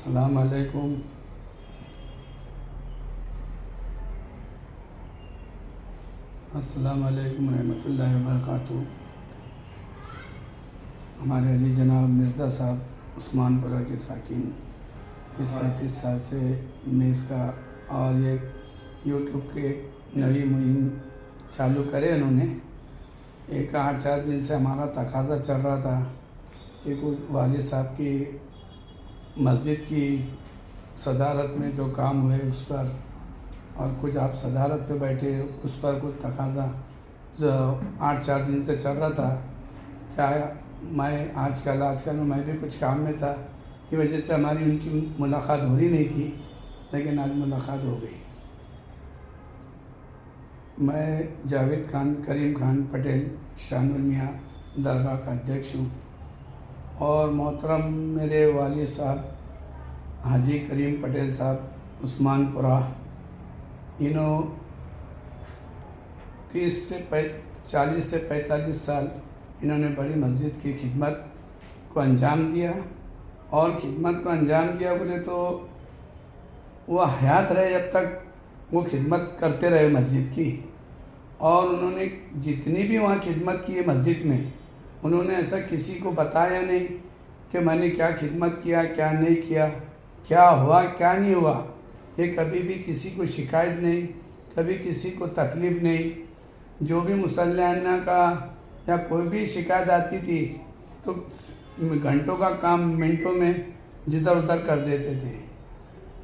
अस्सलाम वालेकुम। अस्सलाम वालेकुम रहमतुल्लाहि व बरकातुहू। हमारे अली जनाब मिर्ज़ा साहब उस्मानपुरा के साकिन 30-35 साल से मेज़ का और ये यूट्यूब के एक नई मुहिम चालू करे उन्होंने। एक 8-4 दिन से हमारा तकाज़ा चल रहा था कि कुछ वालिद साहब की मस्जिद की सदारत में जो काम हुए उस पर, और कुछ आप सदारत पे बैठे उस पर कुछ तकाज़ा जो 8-4 दिन से चल रहा था। क्या मैं आजकल मैं भी कुछ काम में था, की वजह से हमारी उनकी मुलाकात हो रही नहीं थी, लेकिन आज मुलाकात हो गई। मैं जावेद खान करीम खान पटेल शानुल मियाँ दरगाह का अध्यक्ष हूँ, और मोहतरम मेरे वालिद साहब हाजी करीम पटेल साहब उस्मानपुरा, इन्हों 40 से 45 साल इन्होंने बड़ी मस्जिद की खिदमत को अंजाम दिया। और खिदमत को अंजाम दिया बोले तो वो हयात रहे जब तक वो खिदमत करते रहे मस्जिद की। और उन्होंने जितनी भी वहाँ खिदमत की है मस्जिद में, उन्होंने ऐसा किसी को बताया नहीं कि मैंने क्या खिदमत किया, क्या नहीं किया, क्या हुआ क्या नहीं हुआ। ये कभी भी किसी को शिकायत नहीं, कभी किसी को तकलीफ़ नहीं। जो भी मुसल्लाना का या कोई भी शिकायत आती थी तो घंटों का काम मिनटों में जिधर उधर कर देते थे।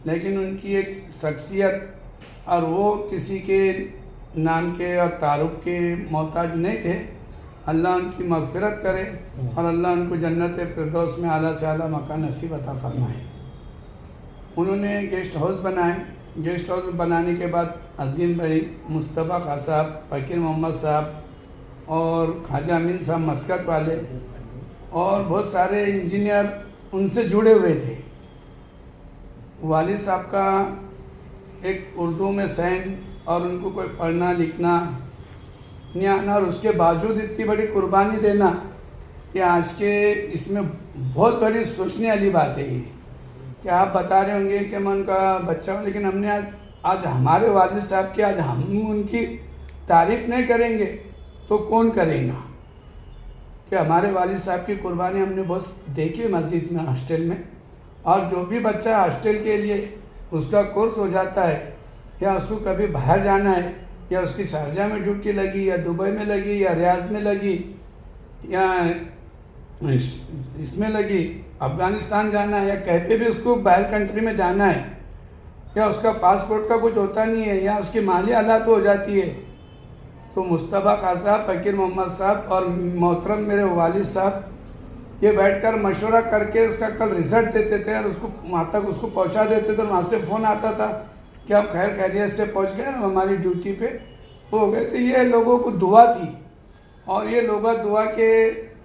लेकिन उनकी एक शख्सियत, और वो किसी के नाम के और तारुफ के मोहताज नहीं थे। अल्लाह उनकी मग़फ़िरत करे और अल्लाह उनको जन्नत फ़िरदौस में आला से आला मकान नसीब अता फ़रमाए। उन्होंने गेस्ट हाउस बनाए। गेस्ट हाउस बनाने के बाद अज़ीम भाई मुस्तफ़ा खां साहब, फ़कीर मोहम्मद साहब और ख्वाजा अमीन साहब मस्कत वाले और बहुत सारे इंजीनियर उनसे जुड़े हुए थे। वालिद साहब का एक उर्दू में सैन और उनको कोई पढ़ना लिखना नहीं आना, और उसके बावजूद इतनी बड़ी कुर्बानी देना, कि आज के इसमें बहुत बड़ी सोचने वाली बात है ये। कि आप बता रहे होंगे कि मैं उनका बच्चा हूँ, लेकिन हमने आज हमारे वालिद साहब की आज हम उनकी तारीफ़ नहीं करेंगे तो कौन करेगा। कि हमारे वालिद साहब की कुर्बानी हमने बहुत देखी मस्जिद में, हॉस्टल में। और जो भी बच्चा हॉस्टल के लिए उसका कोर्स हो जाता है, या उसको कभी बाहर जाना है, या उसकी शारजा में ड्यूटी लगी, या दुबई में लगी, या रियाज में लगी, या इसमें लगी, अफ़गानिस्तान जाना है, या कहीं पे भी उसको बाहर कंट्री में जाना है, या उसका पासपोर्ट का कुछ होता नहीं है, या उसकी माली हालात हो जाती है, तो मुस्तफ़ा खां साहब, फ़कीर मोहम्मद साहब और मोहतरम मेरे वालिद साहब ये बैठकर मशवरा करके उसका कल रिज़ल्ट देते थे, और उसको वहाँ तक उसको पहुँचा देते थे। वहाँ से फ़ोन आता था कि आप खैर खैरियत से पहुँच गए, हमारी ड्यूटी पे हो गए। तो ये लोगों को दुआ थी, और ये लोग दुआ के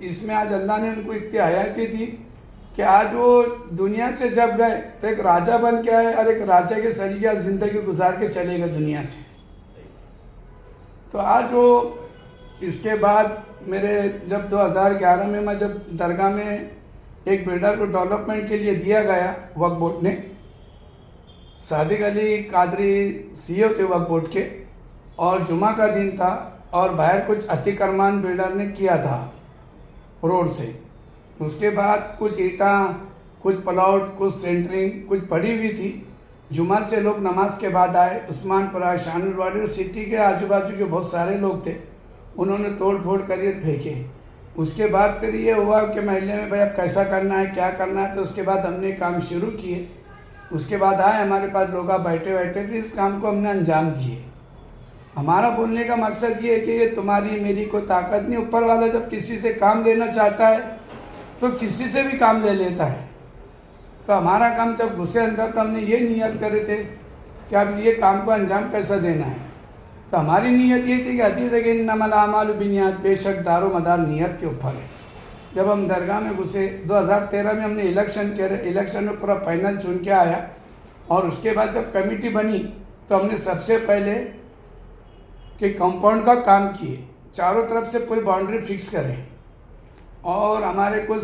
इसमें आज अल्लाह ने उनको इतनी हयाती दी कि आज वो दुनिया से जब गए तो एक राजा बन के आए, और एक राजा के सरीके ज़िंदगी गुजार के चले गए दुनिया से। तो आज वो इसके बाद मेरे जब 2011 में मैं जब दरगाह में एक बिल्डर को डेवलपमेंट के लिए दिया गया वक्फ बोर्ड ने, सादिक अली कादरी सीईओ थे वक्फ बोर्ड के, और जुमा का दिन था, और बाहर कुछ अतीक अरमान बिल्डर ने किया था रोड से। उसके बाद कुछ ईंटा, कुछ प्लॉट, कुछ सेंटरिंग कुछ पड़ी हुई थी। जुमा से लोग नमाज के बाद आए। उस्मानपुरा, शानुरवाड़ी सिटी के आजू बाजू के बहुत सारे लोग थे, उन्होंने तोड़ फोड़ कर फेंके। उसके बाद फिर ये हुआ कि महल्ले में भाई अब कैसा करना है, क्या करना है। तो उसके बाद हमने काम शुरू किए। उसके बाद आए हमारे पास लोग, बैठे बैठे फिर इस काम को हमने अंजाम दिए। हमारा बोलने का मकसद ये है कि ये तुम्हारी मेरी कोई ताकत नहीं। ऊपर वाला जब किसी से काम लेना चाहता है तो किसी से भी काम ले लेता है। तो हमारा काम जब घुसे अंदर, तो हमने ये नियत करे थे कि अब ये काम को अंजाम कैसा देना है। तो हमारी नीयत ये थी कि हदीस है कि इन्नमल आमालु बिन्नियात, बेशक दारो मदार नीयत के ऊपर है। जब हम दरगाह में घुसे 2013 में हमने इलेक्शन में पूरा पैनल चुन के आया, और उसके बाद जब कमेटी बनी तो हमने सबसे पहले कि कंपाउंड का काम किए, चारों तरफ से पूरी बाउंड्री फिक्स करें, और हमारे कुछ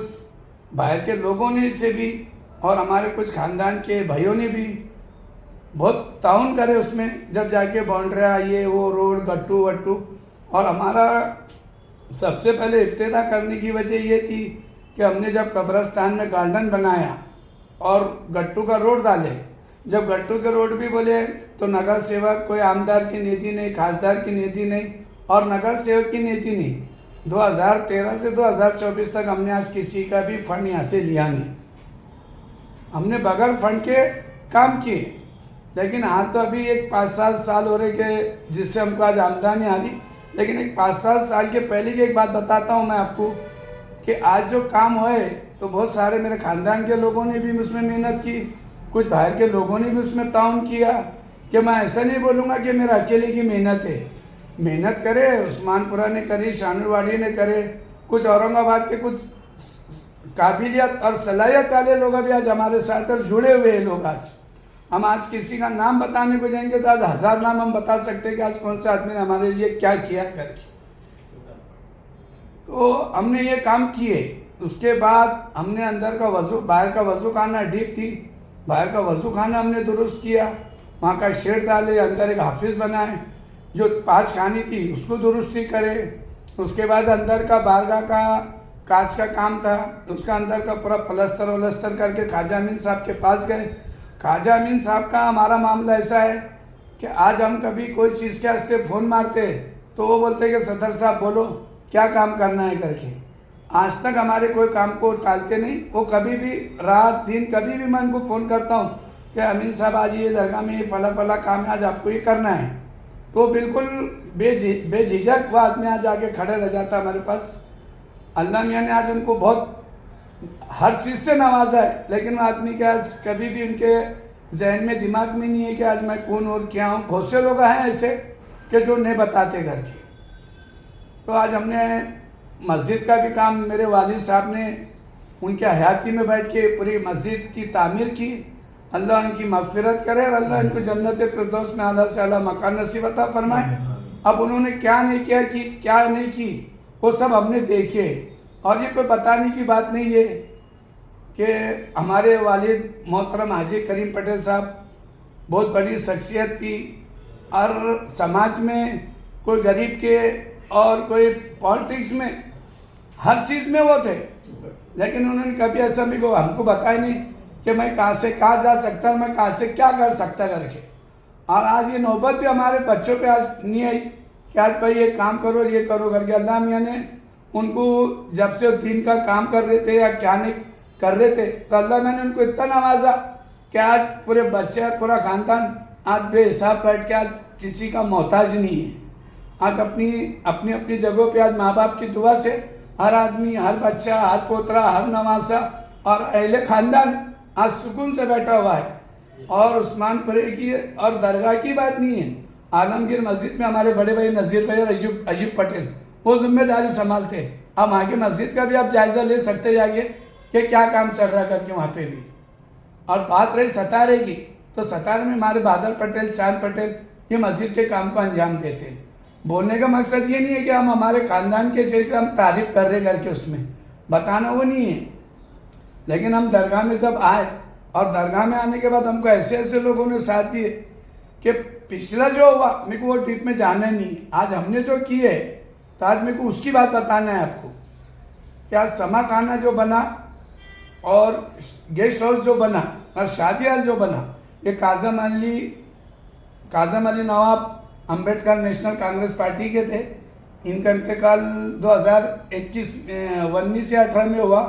बाहर के लोगों ने से भी और हमारे कुछ ख़ानदान के भाइयों ने भी बहुत ताउन करे उसमें, जब जाके बाउंड्रिया ये वो रोड गट्टू वट्टू। और हमारा सबसे पहले इफ्तिताह करने की वजह ये थी कि हमने जब कब्रस्तान में गार्डन बनाया और गट्टू का रोड डाले, जब गट्टू के रोड भी बोले तो नगर सेवक कोई आमदार की नीति नहीं, खासदार की नीति नहीं और नगर सेवक की नीति नहीं। 2013 से 2024 तक हमने आज किसी का भी फंड यहाँ से लिया नहीं, हमने बगैर फंड के काम किए। लेकिन हाँ, तो अभी एक 5-7 साल हो रहे कि जिससे हमको आज आमदनी आ रही। लेकिन एक 5-7 साल के पहले की एक बात बताता हूँ मैं आपको कि आज जो काम हुए तो बहुत सारे मेरे ख़ानदान के लोगों ने भी उसमें मेहनत की, कुछ बाहर के लोगों ने भी उसमें ताउन किया। कि मैं ऐसा नहीं बोलूँगा कि मेरा अकेले की मेहनत है, मेहनत करे उस्मानपुरा ने करी, शानुरवाड़ी ने करे, कुछ औरंगाबाद के कुछ काबिलियत और सलाहियत वाले लोग अभी आज हमारे साथ और जुड़े हुए हैं लोग। आज हम आज किसी का नाम बताने को जाएंगे तो आज 1000 नाम हम बता सकते हैं कि आज कौन सा आदमी ने हमारे लिए क्या किया करके। तो हमने ये काम किए। उसके बाद हमने अंदर का वज़ू, बाहर का वज़ू खाना डीप थी, बाहर का वज़ू खाना हमने दुरुस्त किया, वहाँ का शेड डाले, अंदर एक हाफिज़ बनाए, जो 5 खानी थी उसको दुरुस्ती करे। उसके बाद अंदर का बारगाह का कांच का काम था, उसका अंदर का पूरा प्लस्तर वलस्तर करके ख्वाजा अमीन साहब के पास गए। ख्वाजा अमीन साहब का हमारा मामला ऐसा है कि आज हम कभी कोई चीज़ के वास्ते फ़ोन मारते तो वो बोलते कि सदर साहब बोलो क्या काम करना है करके। आज तक हमारे कोई काम को टालते नहीं। वो कभी भी रात दिन कभी भी मैं उनको फ़ोन करता हूँ कि अमीन साहब आज ये दरगाह में ये फला काम है, आज आपको ये करना है, तो बिल्कुल बेझिझक वो आदमी आज आके खड़े रह जाता हमारे पास। अल्लाह मियाँ ने आज उनको बहुत हर चीज़ से नवाजा है, लेकिन वो आदमी के आज कभी भी उनके जहन में दिमाग में नहीं है कि आज मैं कौन और क्या हूँ। बहुत से लोग हैं ऐसे कि जो नहीं बताते घर के। तो आज हमने मस्जिद का भी काम, मेरे वालिद साहब ने उनके हयाती में बैठ के पूरी मस्जिद की तामीर की। अल्लाह उनकी मगफिरत करे और अल्लाह इनको जन्नत फिरदौस में आला से आला मकान नसीब अता फरमाए। अब उन्होंने क्या नहीं किया कि क्या नहीं की वो सब हमने देखे। और ये कोई बताने की बात नहीं है कि हमारे वालिद मोहतरम हाजी करीम पटेल साहब बहुत बड़ी शख्सियत थी और समाज में कोई गरीब के और कोई पॉलिटिक्स में हर चीज़ में वो थे। लेकिन उन्होंने कभी ऐसा भी को हमको बताया नहीं कि मैं कहाँ से कहाँ जा सकता, मैं कहाँ से क्या कर सकता करके। और आज ये नौबत भी हमारे बच्चों पे आज नहीं आई कि आज भाई ये काम करो ये करो करके। अल्लाह मियाँ ने उनको जब से दीन का काम कर रहे थे या क्या नहीं कर रहे थे तो अल्लाह मैंने उनको इतना नवाजा कि आज पूरे बच्चे पूरा ख़ानदान आज बेहिसाब बैठ के आज किसी का मोहताज नहीं है। आज अपनी अपनी अपनी जगहों पे आज माँ बाप की दुआ से हर आदमी, हर बच्चा, हर पोतरा, हर नवासा और अहले ख़ानदान आज सुकून से बैठा हुआ है। और उस्मानपुरे की और दरगाह की बात नहीं है, आलमगीर मस्जिद में हमारे बड़े भाई नज़ीर भाई और अयूब पटेल वो जिम्मेदारी संभालते। हम आगे मस्जिद का भी आप जायज़ा ले सकते जाके कि क्या काम चल रहा करके वहाँ पे भी। और बात रही सतारे की, तो सतारे में हमारे बादल पटेल, चांद पटेल ये मस्जिद के काम को अंजाम देते। बोलने का मकसद ये नहीं है कि हम हमारे ख़ानदान के चीज़ का हम तारीफ़ कर रहे करके उसमें बताना वो नहीं है। लेकिन हम दरगाह में जब आए और दरगाह में आने के बाद हमको ऐसे ऐसे लोगों ने साथ दिए कि पिछला जो हुआ मेरे को वो ट्रिप में जाना नहीं। आज हमने जो की है तो आज मेरे को उसकी बात बताना है आपको कि आज समा खाना जो बना और गेस्ट हाउस जो बना और शादी हॉल जो बना, ये काजम अली नवाब अंबेडकर नेशनल कांग्रेस पार्टी के थे। इनका इंतकाल 2019 या 18 में हुआ।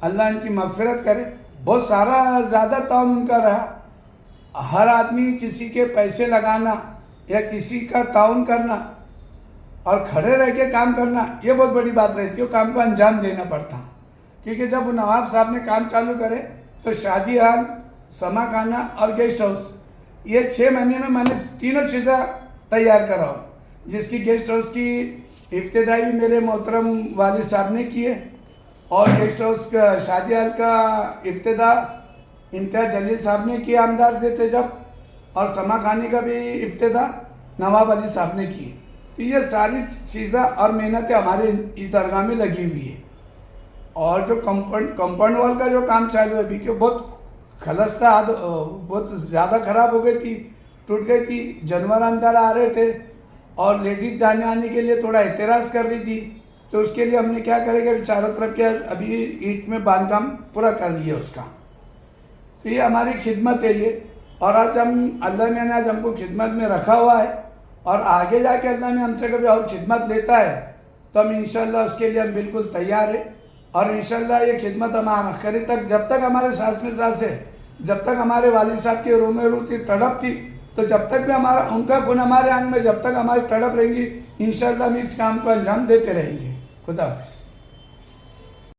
अल्लाह इनकी मगफिरत करे। बहुत सारा ज़्यादा ताउन उनका रहा। हर आदमी किसी के पैसे लगाना या किसी का ताउन करना और खड़े रह के काम करना ये बहुत बड़ी बात रहती है। वो काम को अंजाम देना पड़ता, क्योंकि जब नवाब साहब ने काम चालू करे तो शादी हॉल, समा खाना और गेस्ट हाउस ये 6 महीने में मैंने तीनों चीज़ें तैयार कराऊँ, जिसकी गेस्ट हाउस की इफ्तिताई भी मेरे मोहतरम वालिद साहब ने किए और गेस्ट हाउस का शादी हॉल का इफ्तिताह इम्तियाज़ जलील साहब ने किया आमदार देते जब, और समा खाने का भी इफ्तिताह नवाब अली साहब ने की। तो ये सारी चीज़ें और मेहनतें हमारे इस दरगाह में लगी हुई है। और जो कंपाउंड वॉल का जो काम चालू है अभी, कि बहुत खलस्ता बहुत ज़्यादा ख़राब हो गई थी, टूट गई थी। जानवर अंदर आ रहे थे और लेडीज जाने आने के लिए थोड़ा एतराज़ कर रही थी, तो उसके लिए हमने क्या करेंगे, चारों तरफ के अभी ईंट में बांधकाम पूरा कर लिया उसका। तो ये हमारी खिदमत है ये, और आज हम अल्लाह ने आज हमको खिदमत में रखा हुआ है, और आगे जाके अल्लाह में हमसे कभी और खिदमत लेता है तो हम इंशाल्लाह उसके लिए हम बिल्कुल तैयार है। और इंशाल्लाह ये खिदमत हम आखिरी तक, जब तक हमारे सांस में सांस है, जब तक हमारे वालिद साहब की रूह में रूह थी, तड़प थी, तो जब तक भी हमारा उनका खून हमारे अंग में, जब तक हमारी तड़प रहेंगी, इंशाल्लाह हम इस काम को अंजाम देते रहेंगे। खुदा हाफिज़।